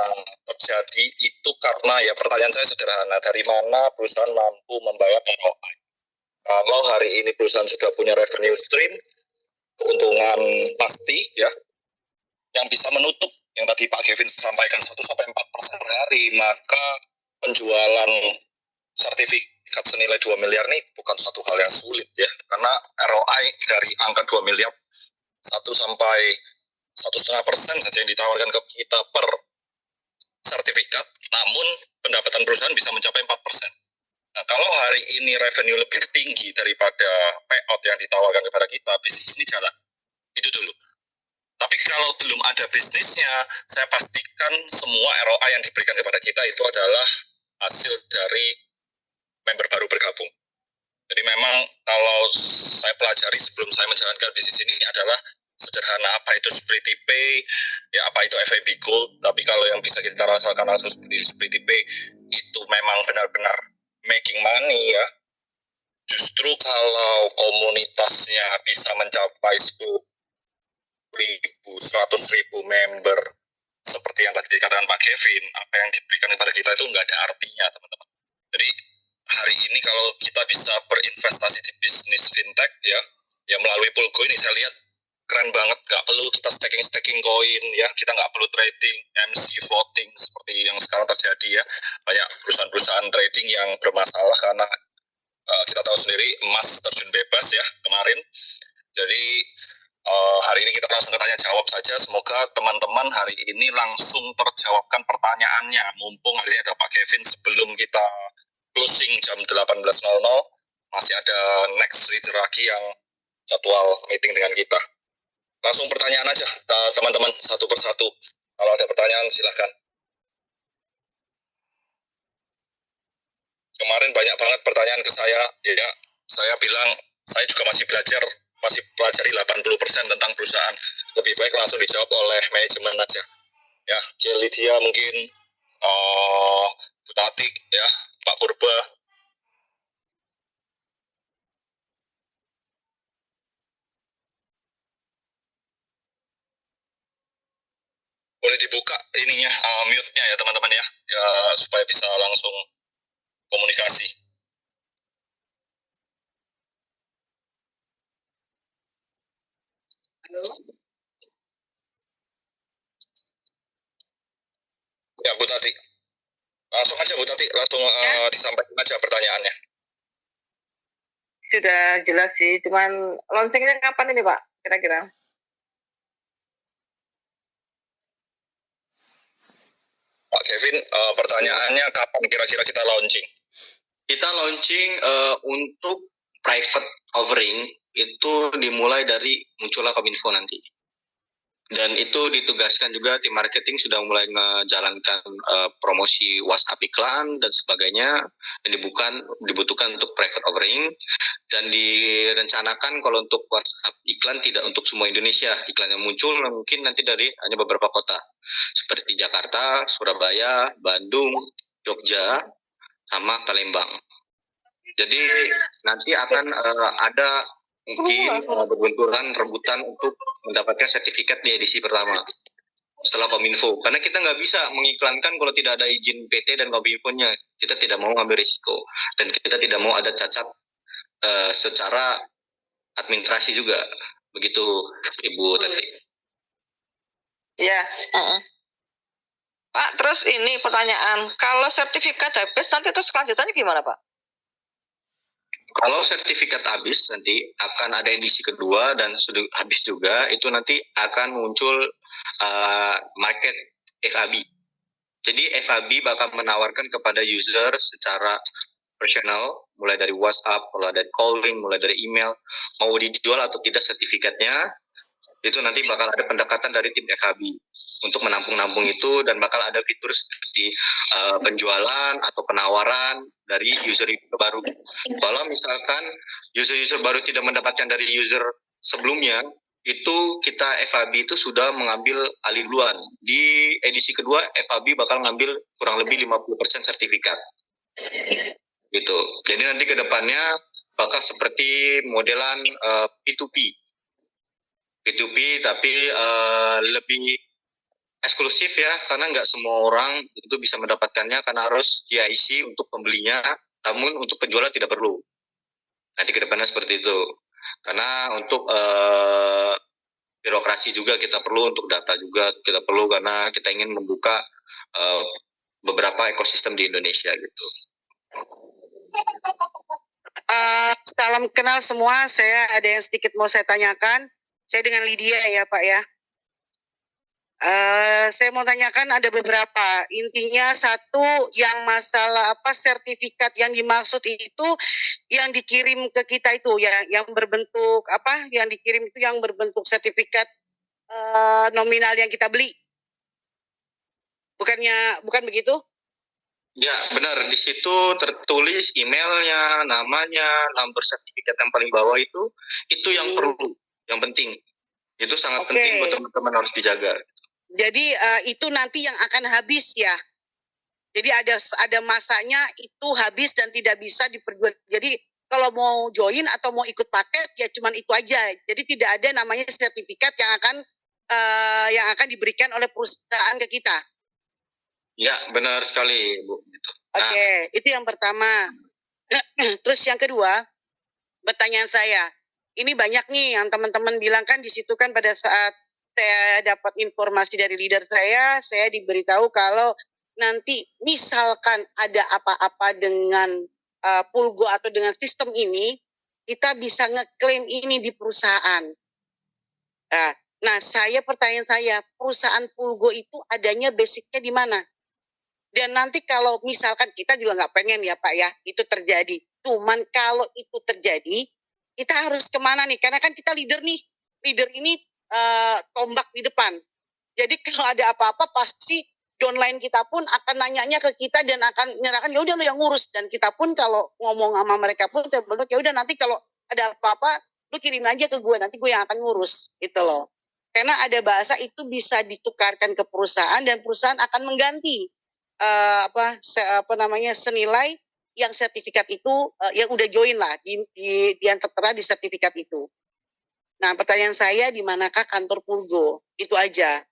terjadi itu karena ya pertanyaan saya sederhana, dari mana perusahaan mampu membayar ROI? Kalau hari ini perusahaan sudah punya revenue stream, keuntungan pasti ya, yang bisa menutup yang tadi Pak Kevin sampaikan 1-4% per hari, maka penjualan sertifikat senilai 2 miliar ini bukan suatu hal yang sulit ya, karena ROI dari angka 2 miliar 1-1,5% saja yang ditawarkan ke kita per sertifikat, namun pendapatan perusahaan bisa mencapai 4%. Nah, kalau hari ini revenue lebih tinggi daripada payout yang ditawarkan kepada kita, bisnis ini jalan. Itu dulu. Tapi kalau belum ada bisnisnya, saya pastikan semua ROI yang diberikan kepada kita itu adalah hasil dari member baru bergabung. Jadi memang kalau saya pelajari sebelum saya menjalankan bisnis ini adalah sederhana, apa itu Stability Pay, ya apa itu FIB Gold, tapi kalau yang bisa kita rasakan langsung seperti Stability Pay, itu memang benar-benar making money ya. Justru kalau komunitasnya bisa mencapai 10.000, 100.000 member, seperti yang tadi dikatakan Pak Kevin, apa yang diberikan kepada kita itu nggak ada artinya teman-teman. Jadi hari ini kalau kita bisa berinvestasi di bisnis fintech ya melalui Pulgo ini saya lihat keren banget, nggak perlu kita staking koin ya, kita nggak perlu trading, MC voting seperti yang sekarang terjadi ya, banyak perusahaan-perusahaan trading yang bermasalah karena kita tahu sendiri emas terjun bebas ya kemarin. Jadi hari ini kita langsung ke tanya jawab saja. Semoga teman-teman hari ini langsung terjawabkan pertanyaannya. Mumpung hari ini ada Pak Kevin, sebelum kita closing jam 18.00 masih ada next leader lagi yang jadwal meeting dengan kita. Langsung pertanyaan aja teman-teman, satu persatu. Kalau ada pertanyaan silahkan. Kemarin banyak banget pertanyaan ke saya, ya. Saya bilang saya juga masih pelajari 80% tentang perusahaan. Lebih baik langsung dijawab oleh manajemen aja. Ya, Lydia mungkin, Bu Tati, ya, Pak Purba. Boleh dibuka ininya, mute-nya ya teman-teman ya, supaya bisa langsung komunikasi. Halo. Ya Bu Tati, langsung aja Bu Tati, langsung ya. Disampaikan aja pertanyaannya. Sudah jelas sih, cuman launchingnya kapan ini Pak, kira-kira? Pak Kevin, pertanyaannya kapan kira-kira kita launching? Kita launching untuk private offering itu dimulai dari munculnya Kominfo nanti. Dan itu ditugaskan juga tim marketing sudah mulai menjalankan promosi WhatsApp iklan dan sebagainya, yang dibutuhkan untuk private offering, dan direncanakan kalau untuk WhatsApp iklan tidak untuk semua Indonesia. Iklan yang muncul mungkin nanti dari hanya beberapa kota seperti Jakarta, Surabaya, Bandung, Jogja, sama Palembang. Jadi nanti akan ada mungkin berbenturan rebutan untuk mendapatkan sertifikat di edisi pertama setelah Kominfo, karena kita nggak bisa mengiklankan kalau tidak ada izin PT dan Kominfo-nya. Kita tidak mau ngambil risiko dan kita tidak mau ada cacat secara administrasi juga, begitu Ibu Tati. Ya, Pak, terus ini pertanyaan, kalau sertifikat habis nanti terus kelanjutannya gimana Pak? Kalau sertifikat habis nanti akan ada edisi kedua dan sudah habis juga, itu nanti akan muncul market FAB. Jadi FAB bakal menawarkan kepada user secara personal, mulai dari WhatsApp, mulai dari calling, mulai dari email, mau dijual atau tidak sertifikatnya, itu nanti bakal ada pendekatan dari tim FAB untuk menampung-nampung itu, dan bakal ada fitur seperti penjualan atau penawaran dari user baru. Kalau misalkan user baru tidak mendapatkan dari user sebelumnya, itu kita FAB itu sudah mengambil alih duluan. Di edisi kedua FAB bakal ngambil kurang lebih 50% sertifikat. Gitu. Jadi nanti ke depannya bakal seperti modelan P2P tapi lebih eksklusif ya, karena nggak semua orang itu bisa mendapatkannya karena harus KYC untuk pembelinya, namun untuk penjualan tidak perlu. Nanti ke depannya seperti itu. Karena untuk birokrasi juga kita perlu, untuk data juga kita perlu, karena kita ingin membuka beberapa ekosistem di Indonesia gitu. Salam kenal semua, saya ada yang sedikit mau saya tanyakan. Saya dengan Lydia ya Pak ya. Saya mau tanyakan ada beberapa. Intinya satu, yang masalah sertifikat yang dimaksud itu yang dikirim ke kita itu ya, yang berbentuk yang dikirim itu yang berbentuk sertifikat nominal yang kita beli. Bukan begitu? Ya benar, di situ tertulis emailnya, namanya, nomor sertifikat yang paling bawah itu yang perlu, yang penting. Itu sangat penting buat teman-teman, harus dijaga. Jadi itu nanti yang akan habis ya. Jadi ada masanya itu habis dan tidak bisa diperjual. Jadi kalau mau join atau mau ikut paket ya cuman itu aja. Jadi tidak ada namanya sertifikat yang akan diberikan oleh perusahaan ke kita. Ya benar sekali Bu. Oke, itu yang pertama. Terus yang kedua, pertanyaan saya, ini banyak nih yang teman-teman bilang kan di situ kan pada saat saya dapat informasi dari leader saya diberitahu kalau nanti misalkan ada apa-apa dengan Pulgo atau dengan sistem ini, kita bisa ngeklaim ini di perusahaan. Nah, pertanyaan saya, perusahaan Pulgo itu adanya basicnya di mana? Dan nanti kalau misalkan kita juga nggak pengen ya Pak ya, itu terjadi. Cuman kalau itu terjadi, kita harus kemana nih? Karena kan kita leader nih, leader ini tombak di depan. Jadi kalau ada apa-apa pasti downline kita pun akan nanyanya ke kita dan akan menyerahkan ya udah lu yang ngurus, dan kita pun kalau ngomong sama mereka pun ya udah nanti kalau ada apa-apa lu kirim aja ke gue, nanti gue yang akan ngurus gitu loh. Karena ada bahasa itu bisa ditukarkan ke perusahaan dan perusahaan akan mengganti senilai yang sertifikat itu yang udah join lah yang tertera di sertifikat itu. Nah, pertanyaan saya, di manakah kantor Pulgo? Itu aja.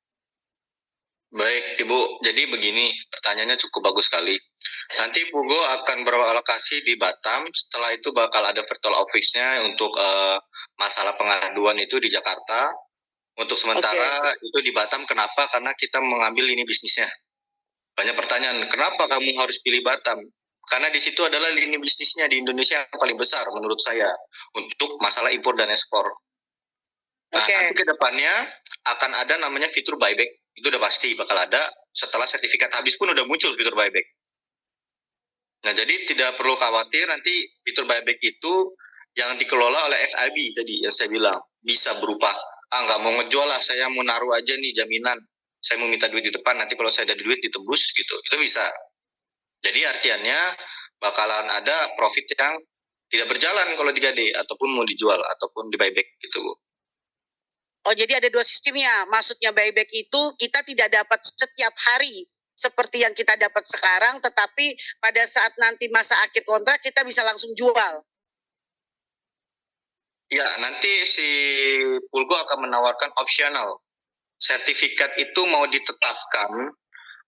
Baik, Ibu. Jadi begini, pertanyaannya cukup bagus sekali. Nanti Pulgo akan beralokasi di Batam. Setelah itu bakal ada virtual office-nya untuk masalah pengaduan itu di Jakarta. Untuk sementara itu di Batam. Kenapa? Karena kita mengambil lini bisnisnya. Banyak pertanyaan, kenapa kamu harus pilih Batam? Karena di situ adalah lini bisnisnya di Indonesia yang paling besar menurut saya untuk masalah impor dan ekspor. Nah, nanti ke depannya akan ada namanya fitur buyback. Itu udah pasti bakal ada. Setelah sertifikat habis pun udah muncul fitur buyback. Nah, jadi tidak perlu khawatir nanti fitur buyback itu yang dikelola oleh FIB tadi yang saya bilang. Bisa berupa, nggak mau ngejual lah, saya mau naruh aja nih jaminan. Saya mau minta duit di depan, nanti kalau saya ada duit ditebus gitu. Itu bisa. Jadi artiannya bakalan ada profit yang tidak berjalan kalau digade ataupun mau dijual ataupun di buyback gitu, Bu. Oh, jadi ada dua sistemnya. Maksudnya buyback itu kita tidak dapat setiap hari seperti yang kita dapat sekarang, tetapi pada saat nanti masa akhir kontrak kita bisa langsung jual. Ya, nanti si Pulgo akan menawarkan optional. Sertifikat itu mau ditetapkan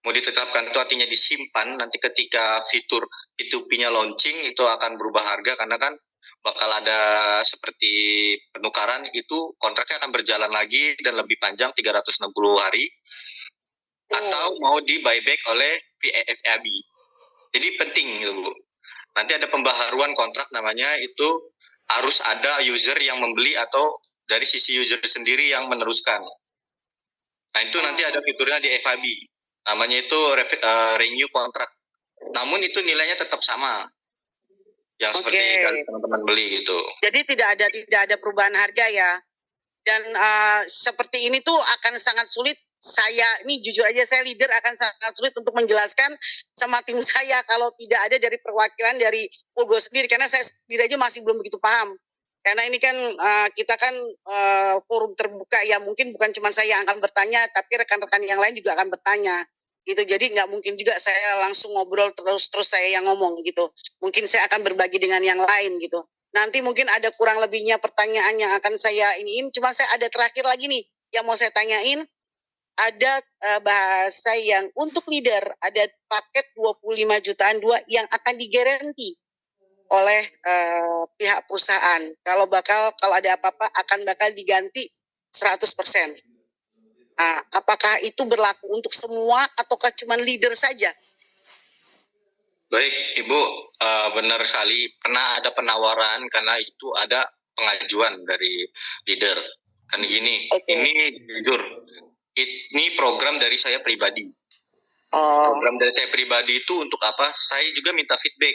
itu artinya disimpan, nanti ketika fitur P2P-nya launching itu akan berubah harga karena kan bakal ada seperti penukaran, itu kontraknya akan berjalan lagi dan lebih panjang 360 hari atau mau di buyback oleh FIB. Jadi penting gitu, Bu. Nanti ada pembaharuan kontrak namanya, itu harus ada user yang membeli atau dari sisi user sendiri yang meneruskan. Nah, itu nanti ada fiturnya di FIB. Namanya itu renew kontrak. Namun itu nilainya tetap sama. Yang seperti teman-teman beli gitu. Jadi tidak ada perubahan harga ya. Dan seperti ini tuh akan sangat sulit. Saya ini jujur aja, saya leader akan sangat sulit untuk menjelaskan sama tim saya kalau tidak ada dari perwakilan dari Pulgo sendiri, karena saya sendiri aja masih belum begitu paham. Karena ini kan kita kan forum terbuka ya, mungkin bukan cuma saya yang akan bertanya, tapi rekan-rekan yang lain juga akan bertanya. Gitu, jadi nggak mungkin juga saya langsung ngobrol terus saya yang ngomong gitu. Mungkin saya akan berbagi dengan yang lain gitu. Nanti mungkin ada kurang lebihnya pertanyaan yang akan saya iniin. Cuma saya ada terakhir lagi nih yang mau saya tanyain. Ada bahasa yang untuk leader, ada paket 25 jutaan 2 yang akan digaranti oleh pihak perusahaan. Kalau ada apa-apa akan bakal diganti 100%. Apakah itu berlaku untuk semua ataukah cuma leader saja? Baik, Ibu, benar sekali. Pernah ada penawaran karena itu ada pengajuan dari leader. Kan gini, ini jujur, ini program dari saya pribadi. Program dari saya pribadi itu untuk apa? Saya juga minta feedback.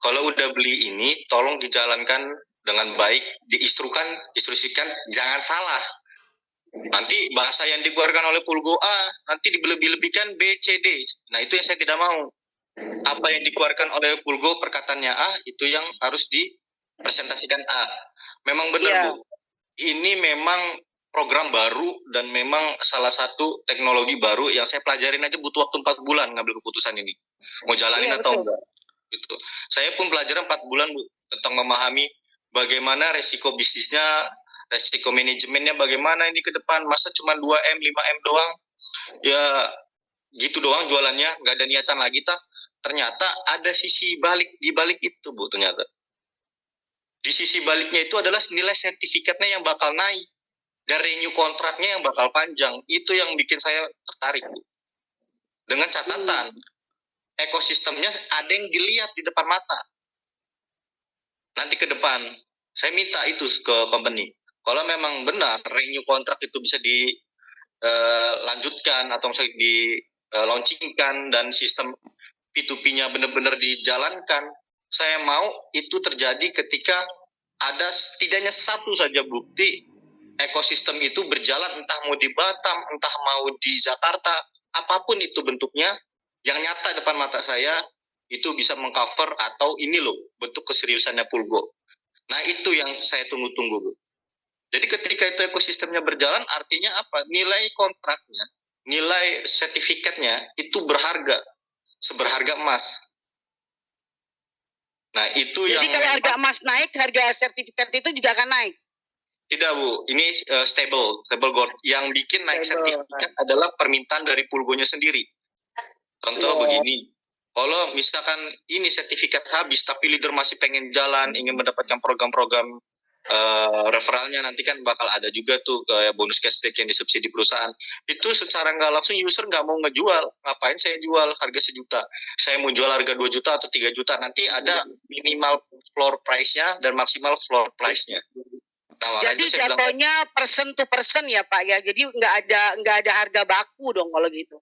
Kalau udah beli ini, tolong dijalankan dengan baik, diinstruksikan, jangan salah. Nanti bahasa yang dikeluarkan oleh Pulgo A, nanti dilebih-lebihkan B, C, D. Nah, itu yang saya tidak mau. Apa yang dikeluarkan oleh Pulgo perkataannya A, itu yang harus dipresentasikan A. Memang benar, Bu. Ini memang program baru dan memang salah satu teknologi baru yang saya pelajarin aja butuh waktu 4 bulan ngambil keputusan ini. Mau jalanin atau enggak. Gitu. Saya pun belajar 4 bulan, Bu, tentang memahami bagaimana resiko bisnisnya, resiko manajemennya bagaimana ini ke depan. Masa cuma 2M, 5M doang, ya gitu doang jualannya, nggak ada niatan lagi ternyata ada sisi balik di balik itu, Bu. Ternyata di sisi baliknya itu adalah nilai sertifikatnya yang bakal naik dan renew kontraknya yang bakal panjang. Itu yang bikin saya tertarik, Bu. Dengan catatan ekosistemnya ada yang dilihat di depan mata. Nanti ke depan Saya minta itu ke company. Kalau memang benar renew kontrak itu bisa dilanjutkan atau misalnya di launchingkan dan sistem P2P-nya benar-benar dijalankan, saya mau itu terjadi ketika ada setidaknya satu saja bukti ekosistem itu berjalan, entah mau di Batam, entah mau di Jakarta, apapun itu bentuknya, yang nyata depan mata saya, itu bisa mengcover atau ini loh bentuk keseriusannya Pulgo. Nah itu yang saya tunggu-tunggu, Bu. Jadi ketika itu ekosistemnya berjalan, artinya apa? Nilai kontraknya, nilai sertifikatnya itu berharga, seberharga emas. Nah itu Jadi yang kalau harga emas naik, harga sertifikat itu juga akan naik. tidak, Bu, ini stable gold. Yang bikin naik sertifikat adalah permintaan dari Pulgonya sendiri. Contoh begini, kalau misalkan ini sertifikat habis, tapi leader masih pengen jalan, ingin mendapatkan program-program referralnya, nanti kan bakal ada juga tuh kayak bonus cashback yang disubsidi perusahaan. Itu secara nggak langsung user nggak mau ngejual. Ngapain saya jual harga 1 juta? Saya mau jual harga 2 juta atau 3 juta. Nanti ada minimal floor price-nya dan maksimal floor price-nya. Nah, jadi jatuhnya person to person ya Pak ya. Jadi nggak ada harga baku dong kalau gitu.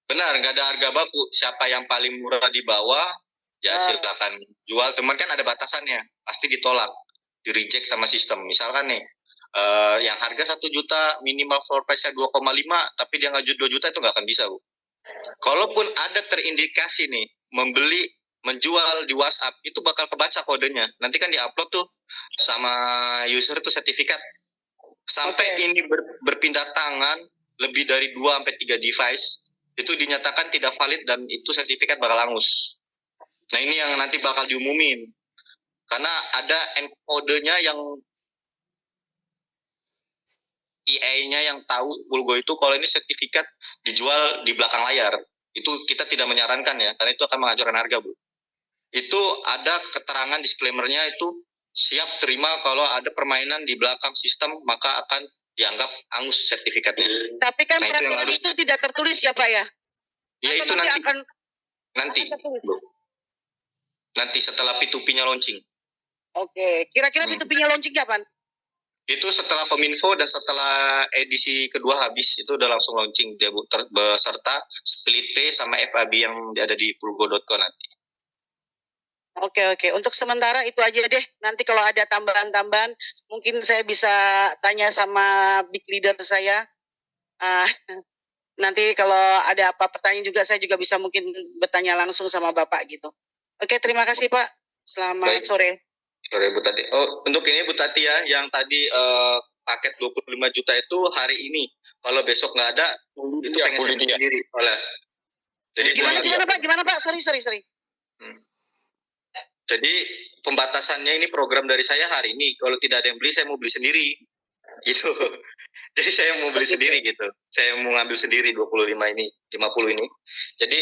Benar, nggak ada harga baku. Siapa yang paling murah di bawah, ya silakan jual. Cuman kan ada batasannya, pasti ditolak, di reject sama sistem. Misalkan nih, yang harga 1 juta minimal floor price-nya 2,5, tapi dia ngaju 2 juta itu nggak akan bisa, Bu. Kalaupun ada terindikasi nih membeli menjual di WhatsApp, itu bakal kebaca kodenya. Nanti kan diupload tuh sama user itu sertifikat. Sampai ini berpindah tangan lebih dari 2 sampai 3 device, itu dinyatakan tidak valid dan itu sertifikat bakal hangus. Nah ini yang nanti bakal diumumin. Karena ada kodenya yang EA-nya yang tahu Pulgo itu kalau ini sertifikat dijual di belakang layar. Itu kita tidak menyarankan ya, karena itu akan menghancurkan harga, Bu. Itu ada keterangan disclaimer-nya itu siap terima kalau ada permainan di belakang sistem, maka akan dianggap hangus sertifikatnya. Tapi kan peraturan itu tidak tertulis ya Pak ya? Ya itu nanti setelah P2P-nya launching. Oke, kira-kira P2P-nya launching kapan? Itu setelah Kominfo dan setelah edisi kedua habis, itu udah langsung launching dia, Bu, beserta split pay sama FAB yang ada di pulgo.co nanti. Oke. Untuk sementara itu aja deh. Nanti kalau ada tambahan-tambahan, mungkin saya bisa tanya sama big leader saya. Nanti kalau ada apa pertanyaan juga, saya juga bisa mungkin bertanya langsung sama Bapak gitu. Oke, terima kasih Pak. Selamat sore. Sore Bu Tati. Oh, untuk ini Bu Tati ya, yang tadi paket 25 juta itu hari ini. Kalau besok nggak ada, itu pengen sendiri. Jadi Gimana Pak? Sorry. Jadi pembatasannya ini program dari saya hari ini. Kalau tidak ada yang beli, saya mau beli sendiri. Gitu. Jadi saya mau beli sendiri gitu. Saya mau ngambil sendiri 50 ini. Jadi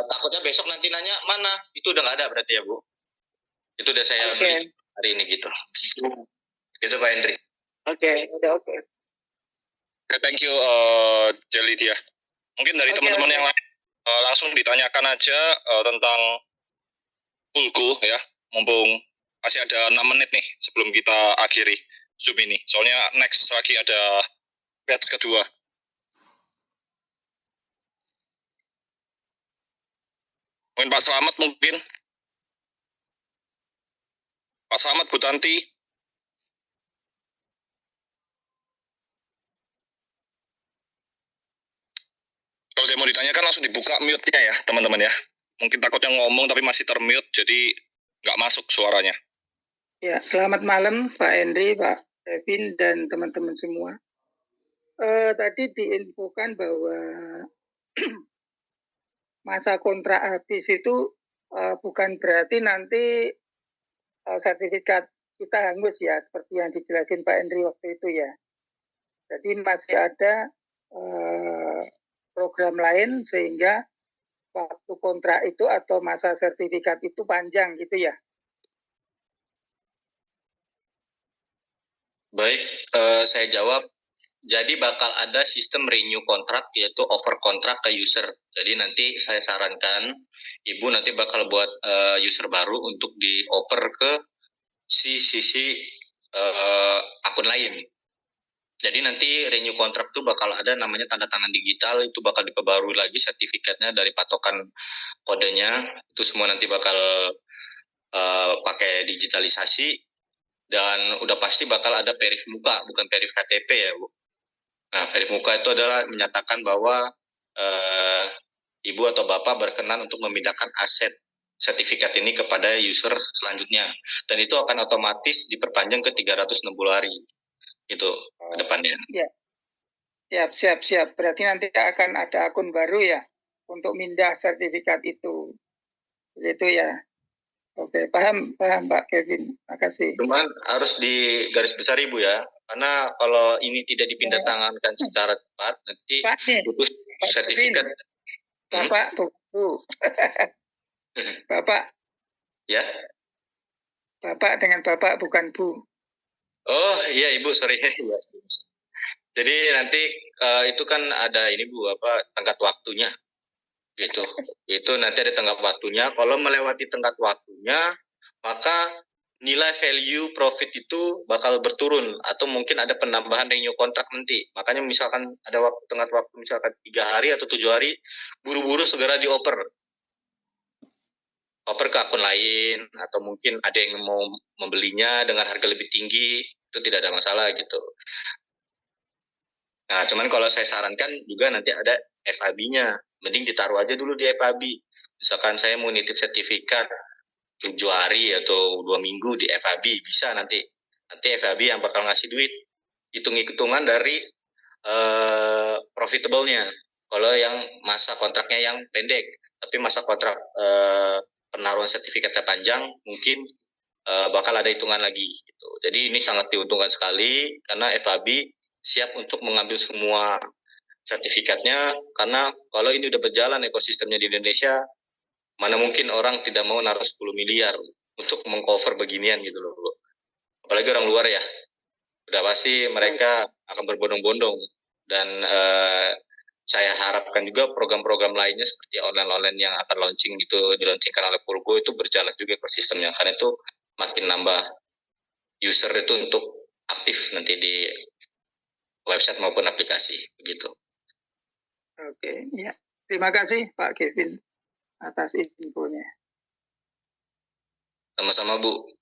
takutnya besok nanti nanya mana? Itu udah nggak ada berarti ya, Bu. Itu udah saya beli hari ini gitu. Gitu Pak Hendri. Oke. Thank you Jelidia. Mungkin dari teman-teman yang lain langsung ditanyakan aja tentang Pulgo ya, mumpung masih ada 6 menit nih sebelum kita akhiri Zoom ini. Soalnya next lagi ada batch kedua. Mungkin Pak Slamet mungkin. Pak Slamet, Bu Tanti. Kalau dia mau ditanyakan langsung dibuka mute-nya ya teman-teman ya. Mungkin takutnya ngomong tapi masih termute, jadi nggak masuk suaranya. Ya, selamat malam Pak Henry, Pak Kevin, dan teman-teman semua. Tadi diinfokan bahwa masa kontrak habis itu bukan berarti nanti sertifikat kita hangus ya, seperti yang dijelasin Pak Henry waktu itu ya. Jadi masih ada program lain sehingga waktu kontrak itu atau masa sertifikat itu panjang gitu ya. Baik, saya jawab. Jadi bakal ada sistem renew kontrak, yaitu over kontrak ke user. Jadi nanti saya sarankan Ibu nanti bakal buat user baru untuk dioper ke sisi akun lain. Jadi nanti renew kontrak itu bakal ada namanya tanda tangan digital, itu bakal diperbarui lagi sertifikatnya dari patokan kodenya, itu semua nanti bakal pakai digitalisasi, dan udah pasti bakal ada verif muka, bukan verif KTP ya Bu. Nah, verif muka itu adalah menyatakan bahwa ibu atau bapak berkenan untuk memindahkan aset sertifikat ini kepada user selanjutnya, dan itu akan otomatis diperpanjang ke 360 hari itu ke depannya. Ya, siap. Berarti nanti akan ada akun baru ya untuk mindah sertifikat itu. Itu ya. Oke, paham Pak Kevin. Makasih. Cuman harus di garis besar Ibu ya, karena kalau ini tidak dipindah tangankan secara cepat, nanti butuh sertifikat. Bapak, Bu. Bapak. Ya. Bapak dengan Bapak bukan Bu. Oh iya Ibu, sorry. Jadi nanti itu kan ada ini Bu, tenggat waktunya. Gitu. Itu nanti ada tenggat waktunya. Kalau melewati tenggat waktunya, maka nilai value profit itu bakal berturun, atau mungkin ada penambahan renew kontrak nanti. Makanya misalkan ada tenggat waktu misalkan 3 hari atau 7 hari, buru-buru segera dioper ke akun lain, atau mungkin ada yang mau membelinya dengan harga lebih tinggi, itu tidak ada masalah gitu. Nah, cuman kalau saya sarankan juga nanti ada FAB-nya, mending ditaruh aja dulu di FAB. Misalkan saya mau nitip sertifikat 7 hari atau 2 minggu di FAB, bisa nanti FAB yang bakal ngasih duit, hitung-hitungan dari profitable-nya. Kalau yang masa kontraknya yang pendek, tapi masa kontrak penaruhan sertifikatnya panjang, mungkin bakal ada hitungan lagi gitu. Jadi ini sangat diuntungkan sekali karena FAB siap untuk mengambil semua sertifikatnya, karena kalau ini udah berjalan ekosistemnya di Indonesia, mana mungkin orang tidak mau naruh 10 miliar untuk mengcover beginian gitu loh. Apalagi orang luar ya, udah pasti mereka akan berbondong-bondong. Dan saya harapkan juga program-program lainnya seperti online-online yang akan launching gitu, dilaunchingkan oleh Pulgo, itu berjalan juga ekosistemnya, karena itu makin nambah user itu untuk aktif nanti di website maupun aplikasi begitu. Oke, ya. Terima kasih Pak Kevin atas infonya. Sama-sama Bu.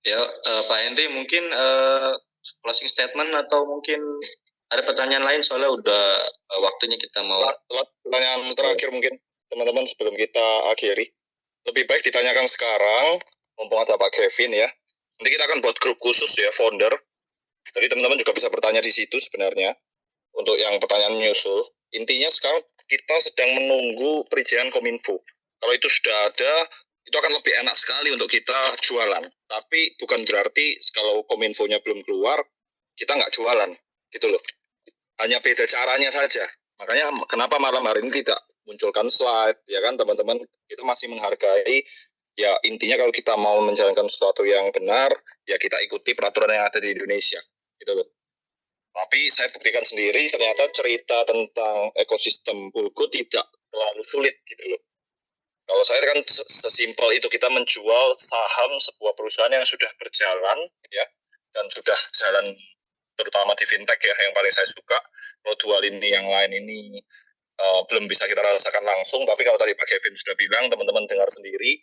Ya, Pak Henry mungkin closing statement atau mungkin ada pertanyaan lain, soalnya udah waktunya kita mau. Pertanyaan terakhir mungkin teman-teman sebelum kita akhiri. Lebih baik ditanyakan sekarang, mumpung ada Pak Kevin ya. Nanti kita akan buat grup khusus ya, founder. Jadi teman-teman juga bisa bertanya di situ sebenarnya. Untuk yang pertanyaan nyusul. Intinya sekarang kita sedang menunggu perizinan Kominfo. Kalau itu sudah ada, itu akan lebih enak sekali untuk kita jualan. Tapi bukan berarti kalau Kominfo-nya belum keluar, kita nggak jualan. Gitu loh. Hanya beda caranya saja. Makanya kenapa malam hari ini tidak munculkan slide, ya kan teman-teman, kita masih menghargai, ya intinya kalau kita mau menjalankan sesuatu yang benar, ya kita ikuti peraturan yang ada di Indonesia, gitu loh. Tapi saya buktikan sendiri, ternyata cerita tentang ekosistem Pulgo tidak terlalu sulit, gitu loh. Kalau saya kan sesimpel itu, kita menjual saham sebuah perusahaan yang sudah berjalan, ya, dan sudah jalan, terutama di fintech ya, yang paling saya suka. Kalau dua lini yang lain ini belum bisa kita rasakan langsung, tapi kalau tadi Pak Kevin sudah bilang, teman-teman dengar sendiri,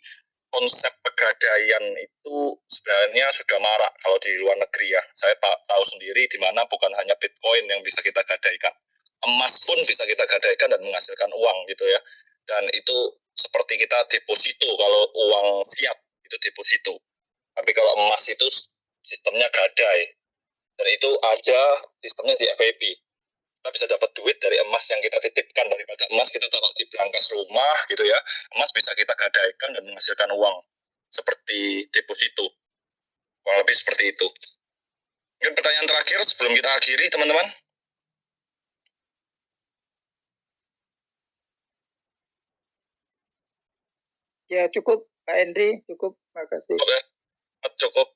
konsep pegadaian itu sebenarnya sudah marak kalau di luar negeri ya. Saya tahu sendiri di mana bukan hanya Bitcoin yang bisa kita gadaikan, emas pun bisa kita gadaikan dan menghasilkan uang gitu ya. Dan itu seperti kita deposito, kalau uang fiat itu deposito. Tapi kalau emas itu sistemnya gadai, dan itu ada sistemnya di FAB. Kita bisa dapat duit dari emas yang kita titipkan, daripada emas kita taruh di brankas rumah gitu ya, emas bisa kita gadaikan dan menghasilkan uang seperti deposito, kurang lebih seperti itu. Mungkin pertanyaan terakhir sebelum kita akhiri teman-teman. Ya cukup Pak Henry, cukup, makasih. Cukup.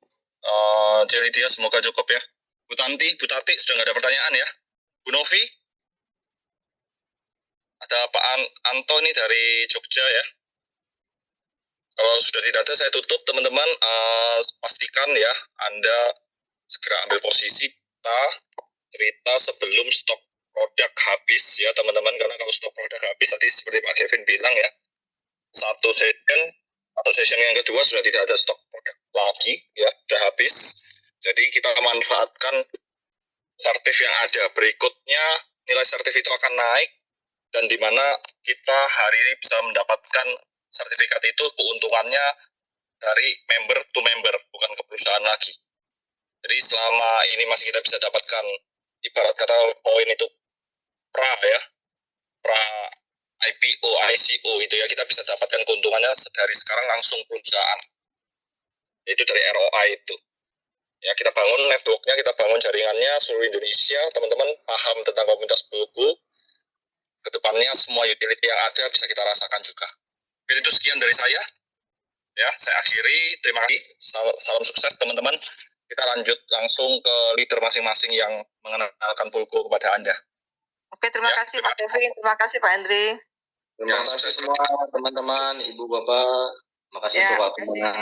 Dia semoga cukup ya. Bu Tati sudah nggak ada pertanyaan ya. Bu Novi, ada Pak Antoni dari Jogja ya. Kalau sudah tidak ada, saya tutup teman-teman. Pastikan ya Anda segera ambil posisi, kita cerita sebelum stok produk habis ya teman-teman, karena kalau stok produk habis tadi seperti Pak Kevin bilang ya, satu session atau session yang kedua sudah tidak ada stok produk lagi ya, sudah habis. Jadi kita manfaatkan sertif yang ada. Berikutnya nilai sertif itu akan naik, dan di mana kita hari ini bisa mendapatkan sertifikat itu keuntungannya dari member to member, bukan ke perusahaan lagi. Jadi selama ini masih kita bisa dapatkan, ibarat kata poin itu pra ya, pra IPO, ICO itu ya, kita bisa dapatkan keuntungannya dari sekarang langsung perusahaan. Itu dari ROI itu. Ya, kita bangun networknya, kita bangun jaringannya seluruh Indonesia, teman-teman paham tentang komunitas Bulku. Kedepannya semua utility yang ada bisa kita rasakan juga. Jadi itu sekian dari saya. Ya, saya akhiri. Terima kasih. Salam sukses teman-teman. Kita lanjut langsung ke leader masing-masing yang mengenalkan Bulku kepada Anda. Oke, terima kasih Pak Kevin, terima kasih Pak Andri. Terima kasih semua teman-teman, Ibu Bapak. Terima kasih untuk waktunya.